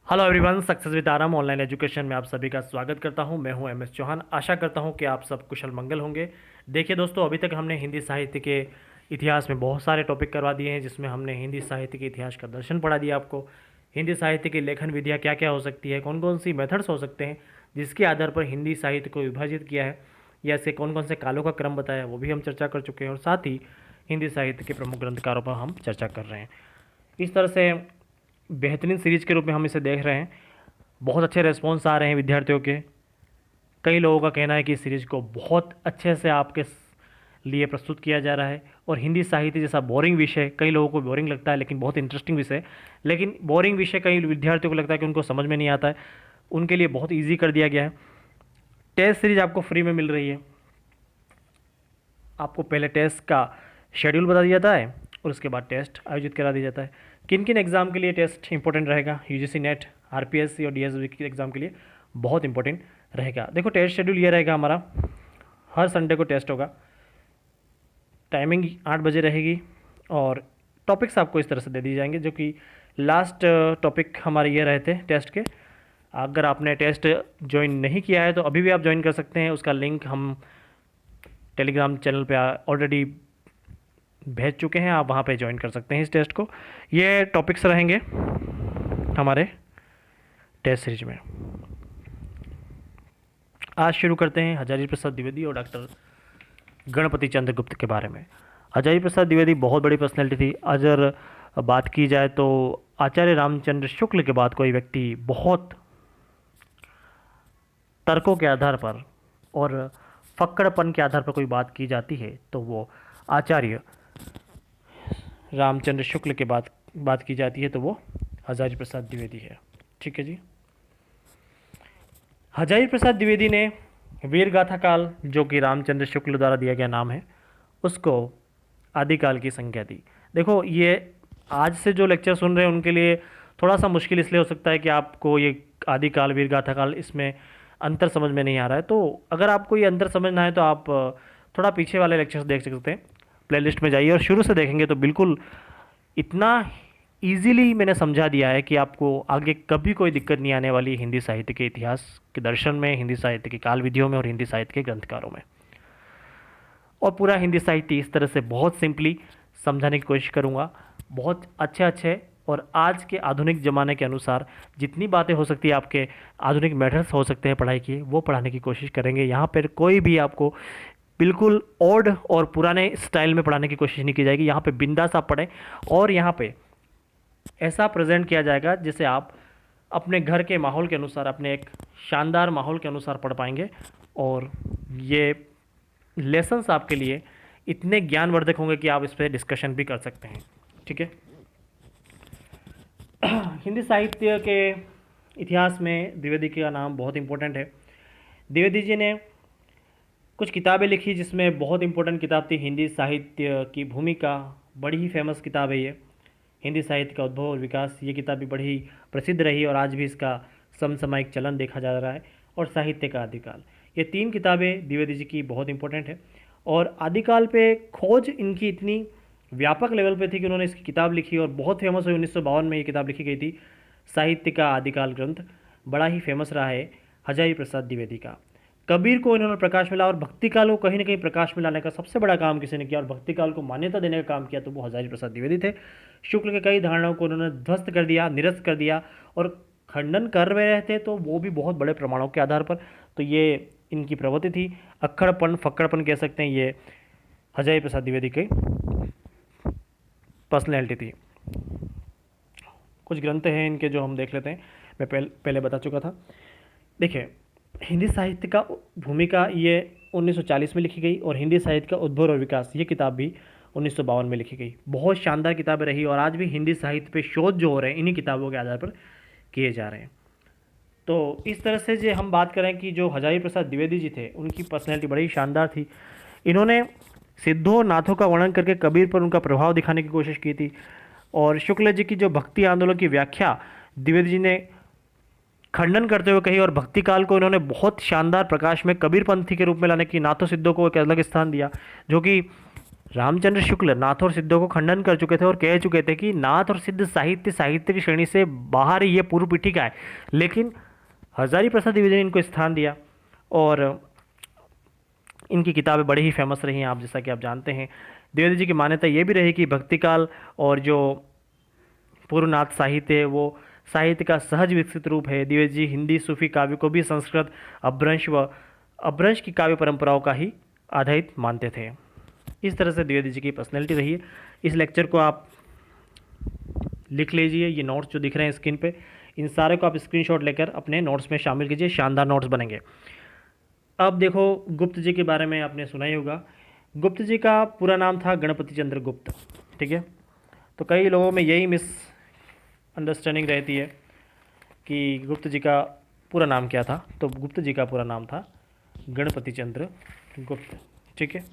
Hello everyone, success with आराम online education में आप सभी का स्वागत करता हूं। मैं हूं एमएस चौहान। आशा करता हूं कि आप सब कुशल मंगल होंगे। देखिए दोस्तों, अभी तक हमने हिंदी साहित्य के इतिहास में बहुत सारे टॉपिक करवा दिए हैं, जिसमें हमने हिंदी साहित्य के इतिहास का दर्शन पढ़ा दिया आपको। हिंदी साहित्य की लेखन विधियाँ क्या क्या हो सकती है, कौन कौन सी मेथड्स हो सकते हैं जिसके आधार पर हिंदी साहित्य को विभाजित किया है, या ऐसे कौन कौन से कालों का क्रम बताया, वो भी हम चर्चा कर चुके हैं। और साथ ही हिंदी साहित्य के प्रमुख ग्रंथकारों पर हम चर्चा कर रहे हैं। इस तरह से बेहतरीन सीरीज के रूप में हम इसे देख रहे हैं। बहुत अच्छे रिस्पॉन्स आ रहे हैं विद्यार्थियों के। कई लोगों का कहना है कि इस सीरीज़ को बहुत अच्छे से आपके लिए प्रस्तुत किया जा रहा है। और हिंदी साहित्य जैसा बोरिंग विषय, कई लोगों को बोरिंग लगता है, लेकिन बहुत इंटरेस्टिंग विषय, लेकिन बोरिंग विषय कई विद्यार्थियों को लगता है कि उनको समझ में नहीं आता है, उनके लिए बहुत ईजी कर दिया गया है। टेस्ट सीरीज आपको फ्री में मिल रही है। आपको पहले टेस्ट का शेड्यूल बता दिया जाता है और उसके बाद टेस्ट आयोजित करा दिया जाता है। किन किन एग्ज़ाम के लिए टेस्ट इंपॉर्टेंट रहेगा, यूजीसी नेट, आरपीएससी और डीएसबी के एग्ज़ाम के लिए बहुत इंपॉर्टेंट रहेगा। देखो, टेस्ट शेड्यूल ये रहेगा हमारा। हर संडे को टेस्ट होगा। टाइमिंग 8 बजे रहेगी और टॉपिक्स आपको इस तरह से दे दिए जाएंगे, जो कि लास्ट टॉपिक हमारे ये रहे थे टेस्ट के। अगर आपने टेस्ट ज्वाइन नहीं किया है तो अभी भी आप ज्वाइन कर सकते हैं। उसका लिंक हम टेलीग्राम चैनल पे ऑलरेडी भेज चुके हैं। आप वहाँ पे ज्वाइन कर सकते हैं इस टेस्ट को। ये टॉपिक्स रहेंगे हमारे टेस्ट सीरीज में। आज शुरू करते हैं हजारी प्रसाद द्विवेदी और डॉक्टर गणपति चंद्र गुप्त के बारे में। हजारी प्रसाद द्विवेदी बहुत बड़ी पर्सनैलिटी थी। अगर बात की जाए तो आचार्य रामचंद्र शुक्ल के बाद कोई व्यक्ति बहुत तर्कों के आधार पर और फक्कड़पन के आधार पर कोई बात की जाती है तो वो आचार्य रामचंद्र शुक्ल के बाद बात की जाती है तो वो हजारी प्रसाद द्विवेदी है। ठीक है जी। हजारी प्रसाद द्विवेदी ने वीर गाथा काल, जो कि रामचंद्र शुक्ल द्वारा दिया गया नाम है, उसको आदिकाल की संज्ञा दी। देखो, ये आज से जो लेक्चर सुन रहे हैं उनके लिए थोड़ा सा मुश्किल इसलिए हो सकता है कि आपको ये आदिकाल, वीर गाथा काल, इसमें अंतर समझ में नहीं आ रहा है। तो अगर आपको ये अंतर समझना है तो आप थोड़ा पीछे वाले लेक्चर्स देख सकते हैं। प्लेलिस्ट में जाइए और शुरू से देखेंगे तो बिल्कुल इतना इजीली मैंने समझा दिया है कि आपको आगे कभी कोई दिक्कत नहीं आने वाली हिंदी साहित्य के इतिहास के दर्शन में, हिंदी साहित्य की काल विधियों में और हिंदी साहित्य के ग्रंथकारों में। और पूरा हिंदी साहित्य इस तरह से बहुत सिंपली समझाने की कोशिश करूँगा। बहुत अच्छे अच्छे और आज के आधुनिक ज़माने के अनुसार जितनी बातें हो सकती है, आपके आधुनिक मेथड्स हो सकते हैं पढ़ाई की, वो पढ़ाने की कोशिश करेंगे। यहाँ पर कोई भी आपको बिल्कुल ओल्ड और पुराने स्टाइल में पढ़ाने की कोशिश नहीं की जाएगी। यहाँ पे बिंदास आप पढ़ें और यहाँ पे ऐसा प्रेजेंट किया जाएगा जिसे आप अपने घर के माहौल के अनुसार, अपने एक शानदार माहौल के अनुसार पढ़ पाएंगे। और ये लेसन्स आपके लिए इतने ज्ञानवर्धक होंगे कि आप इस पर डिस्कशन भी कर सकते हैं। ठीक है। हिंदी साहित्य के इतिहास में द्विवेदी का नाम बहुत इम्पोर्टेंट है। द्विवेदी जी ने कुछ किताबें लिखी, जिसमें बहुत इंपॉर्टेंट किताब थी हिंदी साहित्य की भूमिका। बड़ी ही फेमस किताब है ये, हिंदी साहित्य का उद्भव और विकास। ये किताब भी बड़ी प्रसिद्ध रही और आज भी इसका समसामयिक चलन देखा जा रहा है। और साहित्य का आदिकाल, ये 3 किताबें द्विवेदी जी की बहुत इंपॉर्टेंट है। और आदिकाल पे खोज इनकी इतनी व्यापक लेवल पे थी कि उन्होंने इसकी किताब लिखी और बहुत फेमस हुई। 1952 में ये किताब लिखी गई थी, साहित्य का आदिकाल ग्रंथ। बड़ा ही फेमस रहा है हजारी प्रसाद द्विवेदी का। कबीर को इन्होंने प्रकाश मिला और भक्ति काल को कहीं ना कहीं प्रकाश में लाने का सबसे बड़ा काम किसी ने किया और भक्ति काल को मान्यता देने का काम किया तो वो हजारी प्रसाद द्विवेदी थे। शुक्ल के कई धारणाओं को उन्होंने ध्वस्त कर दिया, निरस्त कर दिया और खंडन कर रहे थे, तो वो भी बहुत बड़े प्रमाणों के आधार पर। तो ये इनकी प्रवृत्ति थी। अक्खड़पन, फक्कड़पन कह सकते हैं, ये हजारी प्रसाद द्विवेदी की पर्सनैलिटी थी। कुछ ग्रंथ हैं इनके जो हम देख लेते हैं। मैं पहले बता चुका था। देखिए, हिंदी साहित्य का भूमिका ये 1940 में लिखी गई और हिंदी साहित्य का उद्भव और विकास ये किताब भी 1952 में लिखी गई। बहुत शानदार किताबें रही और आज भी हिंदी साहित्य पे शोध जो हो रहे हैं इन्हीं किताबों के आधार पर किए जा रहे हैं। तो इस तरह से जो हम बात करें कि जो हजारी प्रसाद द्विवेदी जी थे, उनकी पर्सनैलिटी बड़ी शानदार थी। इन्होंने सिद्धों नाथों का वर्णन करके कबीर पर उनका प्रभाव दिखाने की कोशिश की थी। और शुक्ल जी की जो भक्ति आंदोलन की व्याख्या द्विवेदी जी ने खंडन करते हुए कही और भक्ति काल को इन्होंने बहुत शानदार प्रकाश में कबीर पंथी के रूप में लाने की, नाथों सिद्धों को एक अलग स्थान दिया, जो कि रामचंद्र शुक्ल नाथ और सिद्धों को खंडन कर चुके थे और कह चुके थे कि नाथ और सिद्ध साहित्य की श्रेणी से बाहर ही ये पूर्व पीठिका है, लेकिन हजारी प्रसाद द्विवेदी ने इनको स्थान दिया और इनकी किताबें बड़ी ही फेमस रही हैं, आप जैसा कि आप जानते हैं। द्विवेदी जी की मान्यता ये भी रही कि भक्ति काल और जो पूर्वनाथ साहित्य है वो साहित्य का सहज विकसित रूप है। द्विवेदी जी हिंदी सूफी काव्य को भी संस्कृत अपभ्रंश की काव्य परंपराओं का ही आधारित मानते थे। इस तरह से द्विवेदी जी की पर्सनैलिटी रही है। इस लेक्चर को आप लिख लीजिए, ये नोट्स जो दिख रहे हैं स्क्रीन पे, इन सारे को आप स्क्रीनशॉट लेकर अपने नोट्स में शामिल कीजिए, शानदार नोट्स बनेंगे। अब देखो, गुप्त जी के बारे में आपने सुना ही होगा। गुप्त जी का पूरा नाम था गणपति चंद्र गुप्त, ठीक है। तो कई लोगों में यही मिस अंडरस्टैंडिंग रहती है कि गुप्त जी का पूरा नाम क्या था। तो गुप्त जी का पूरा नाम था गणपति चंद्र गुप्त, ठीक है।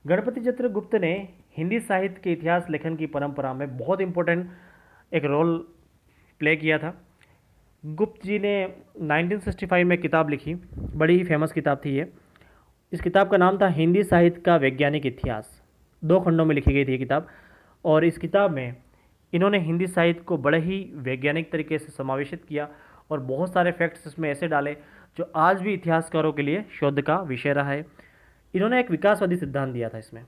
गणपति चंद्र गुप्त ने हिंदी साहित्य के इतिहास लेखन की परंपरा में बहुत इंपॉर्टेंट एक रोल प्ले किया था। गुप्त जी ने 1965 में किताब लिखी, बड़ी ही फेमस किताब थी ये। इस किताब का नाम था हिंदी साहित्य का वैज्ञानिक इतिहास। 2 खंडों में लिखी गई थी ये किताब, और इस किताब में इन्होंने हिंदी साहित्य को बड़े ही वैज्ञानिक तरीके से समावेशित किया और बहुत सारे फैक्ट्स इसमें ऐसे डाले जो आज भी इतिहासकारों के लिए शोध का विषय रहा है। इन्होंने एक विकासवादी सिद्धांत दिया था इसमें।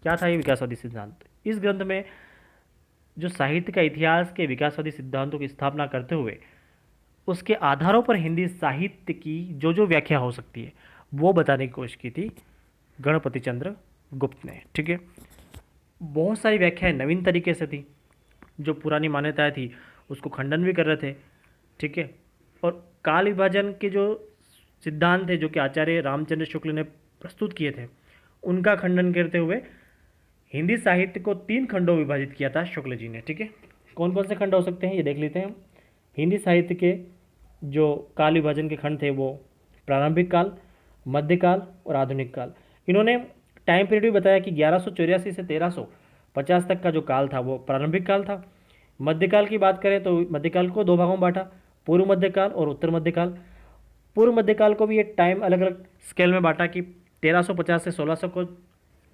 क्या था ये विकासवादी सिद्धांत? इस ग्रंथ में जो साहित्य का इतिहास के विकासवादी सिद्धांतों की स्थापना करते हुए उसके आधारों पर हिंदी साहित्य की जो व्याख्या हो सकती है वो बताने की कोशिश की थी गणपति चंद्र गुप्त ने, ठीक है। बहुत सारी व्याख्याएं नवीन तरीके से थी, जो पुरानी मान्यताएं थी उसको खंडन भी कर रहे थे, ठीक है। और काल विभाजन के जो सिद्धांत थे जो कि आचार्य रामचंद्र शुक्ल ने प्रस्तुत किए थे उनका खंडन करते हुए हिंदी साहित्य को 3 खंडों में विभाजित किया था शुक्ल जी ने, ठीक है। कौन कौन से खंड हो सकते हैं ये देख लेते हैं। हिंदी साहित्य के जो काल विभाजन के खंड थे वो प्रारंभिक काल, मध्यकाल और आधुनिक काल। इन्होंने टाइम पीरियड भी बताया कि 1184 से 1350 तक का जो काल था वो प्रारंभिक काल था। मध्यकाल की बात करें तो मध्यकाल को 2 भागों में बांटा, पूर्व मध्यकाल और उत्तर मध्यकाल। पूर्व मध्यकाल को भी ये टाइम अलग अलग स्केल में बांटा कि 1350 से 1600 को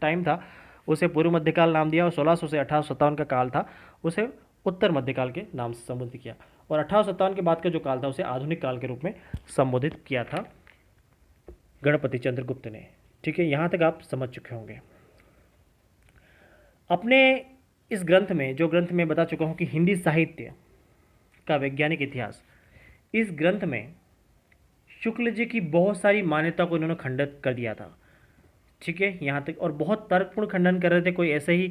टाइम था उसे पूर्व मध्यकाल नाम दिया, और 1600 से 1857 का काल था उसे उत्तर मध्यकाल के नाम से संबोधित किया, और 1857 के बाद का जो काल था उसे आधुनिक काल के रूप में संबोधित किया था गणपति चंद्र गुप्त ने, ठीक है। यहाँ तक आप समझ चुके होंगे। अपने इस ग्रंथ में, जो ग्रंथ में बता चुका हूँ कि हिंदी साहित्य का वैज्ञानिक इतिहास, इस ग्रंथ में शुक्ल जी की बहुत सारी मान्यता को इन्होंने खंडित कर दिया था, ठीक है। यहाँ तक, और बहुत तर्कपूर्ण खंडन कर रहे थे, कोई ऐसे ही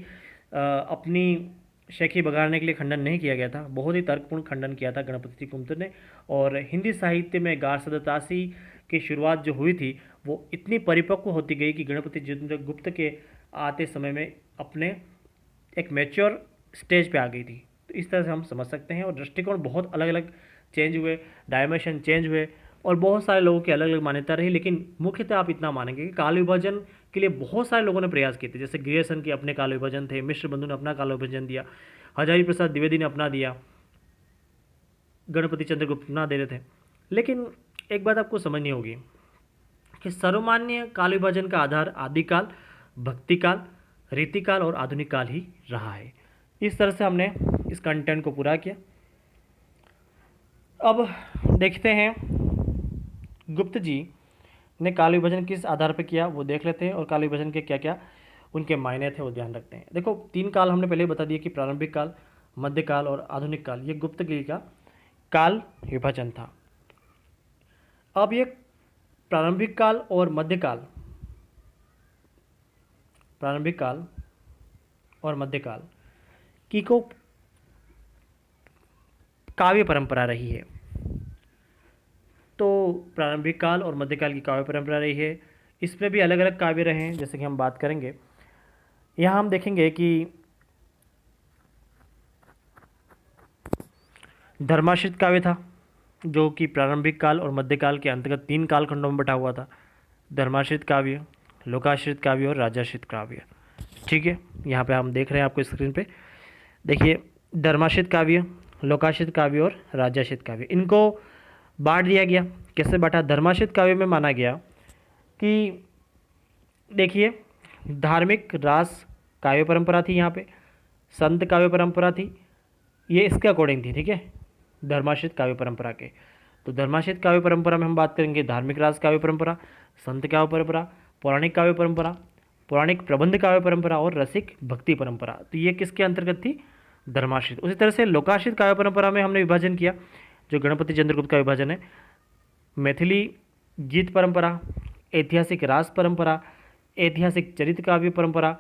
अपनी शेखी बगाड़ने के लिए खंडन नहीं किया गया था, बहुत ही तर्कपूर्ण खंडन किया था गणपति गुप्त ने। और हिंदी साहित्य में गारसदतासी की शुरुआत जो हुई थी वो इतनी परिपक्व होती गई कि गणपति चंद्र गुप्त के आते समय में अपने एक मैच्योर स्टेज पे आ गई थी। तो इस तरह से हम समझ सकते हैं, और दृष्टिकोण बहुत अलग अलग चेंज हुए, डायमेंशन चेंज हुए, और बहुत सारे लोगों की अलग अलग मान्यता रही। लेकिन मुख्यतः आप इतना मानेंगे कि काल विभाजन के लिए बहुत सारे लोगों ने प्रयास किए थे, जैसे ग्रियर्सन के अपने काल विभाजन थे, मिश्र बंधु ने अपना काल विभाजन दिया, हजारी प्रसाद द्विवेदी ने अपना दिया, गणपति चंद्र गुप्त अपना दे रहे थे। लेकिन एक बात आपको समझनी होगी कि सर्वमान्य काल विभाजन का आधार आदिकाल, भक्तिकाल, रीतिकाल और आधुनिक काल ही रहा है। इस तरह से हमने इस कंटेंट को पूरा किया। अब देखते हैं गुप्त जी ने काल विभाजन किस आधार पर किया वो देख लेते हैं, और काल विभाजन के क्या क्या उनके मायने थे वो ध्यान रखते हैं। देखो, 3 काल हमने पहले बता दिया कि प्रारंभिक काल, मध्यकाल और आधुनिक काल, ये गुप्त जी का काल विभाजन था। अब ये प्रारंभिक काल और मध्यकाल, प्रारंभिक काल और मध्यकाल की को काव्य परंपरा रही है। तो प्रारंभिक काल और मध्यकाल की काव्य परंपरा रही है, इसमें भी अलग अलग काव्य रहे हैं, जैसे कि हम बात करेंगे। यहाँ हम देखेंगे कि धर्माश्रित काव्य था जो कि प्रारंभिक काल और मध्यकाल के अंतर्गत 3 कालखंडों में बटा हुआ था। धर्माश्रित काव्य, लोकाश्रित काव्य और राजाश्रित काव्य, ठीक है। यहाँ पे हम देख रहे हैं आपको स्क्रीन पे, देखिए, धर्माश्रित काव्य, लोकाश्रित काव्य और राजाश्रित काव्य, इनको बांट दिया गया। कैसे बांटा? धर्माश्रित काव्य में माना गया कि देखिए, धार्मिक रास काव्य परंपरा थी, यहाँ पे संत काव्य परंपरा थी, ये इसके अकॉर्डिंग थी, ठीक है, धर्माश्रित काव्य परंपरा के। तो धर्माश्रित काव्य परंपरा में हम बात करेंगे धार्मिक रास काव्य परंपरा, संत काव्य परंपरा, पौराणिक काव्य परंपरा, पौराणिक प्रबंध काव्य परंपरा और रसिक भक्ति परंपरा। तो ये किसके अंतर्गत थी? धर्माश्रित। उसी तरह से लोकाश्रित काव्य परंपरा में हमने विभाजन किया, जो गणपति चंद्रगुप्त का विभाजन है, मैथिली गीत परंपरा, ऐतिहासिक रास परंपरा, ऐतिहासिक चरित्र काव्य परंपरा,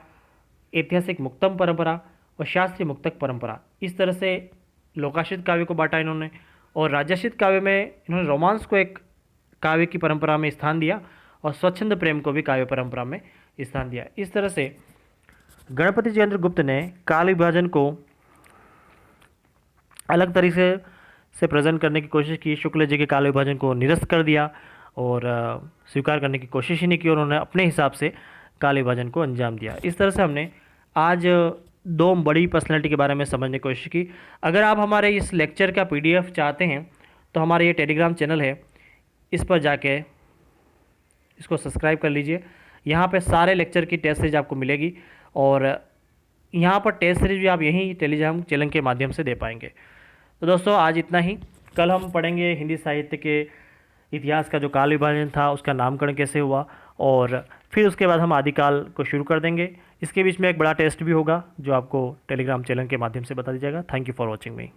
ऐतिहासिक मुक्तम परंपरा और शास्त्रीय मुक्तक परंपरा। इस तरह से लोकाश्रित काव्य को बांटा इन्होंने। और राजाश्रित काव्य में इन्होंने रोमांस को एक काव्य की परंपरा में स्थान दिया और स्वच्छंद प्रेम को भी काव्य परंपरा में स्थान दिया। इस तरह से गणपति चंद्रगुप्त ने काल विभाजन को अलग तरीके से प्रेजेंट करने की कोशिश की। शुक्ल जी के काल विभाजन को निरस्त कर दिया और स्वीकार करने की कोशिश ही नहीं की, उन्होंने अपने हिसाब से काल विभाजन को अंजाम दिया। इस तरह से हमने आज दो बड़ी पर्सनैलिटी के बारे में समझने की कोशिश की। अगर आप हमारे इस लेक्चर का PDF चाहते हैं तो हमारा ये टेलीग्राम चैनल है, इस पर जाके इसको सब्सक्राइब कर लीजिए। यहाँ पे सारे लेक्चर की टेस्ट सीरीज आपको मिलेगी और यहाँ पर टेस्ट सीरीज भी आप यहीं टेलीग्राम चैनल के माध्यम से दे पाएंगे। तो दोस्तों आज इतना ही। कल हम पढ़ेंगे हिंदी साहित्य के इतिहास का जो काल विभाजन था उसका नामकरण कैसे हुआ, और फिर उसके बाद हम आदिकाल को शुरू कर देंगे। इसके बीच में एक बड़ा टेस्ट भी होगा जो आपको टेलीग्राम चैनल के माध्यम से बता दीजिएगा। Thank you for watching me.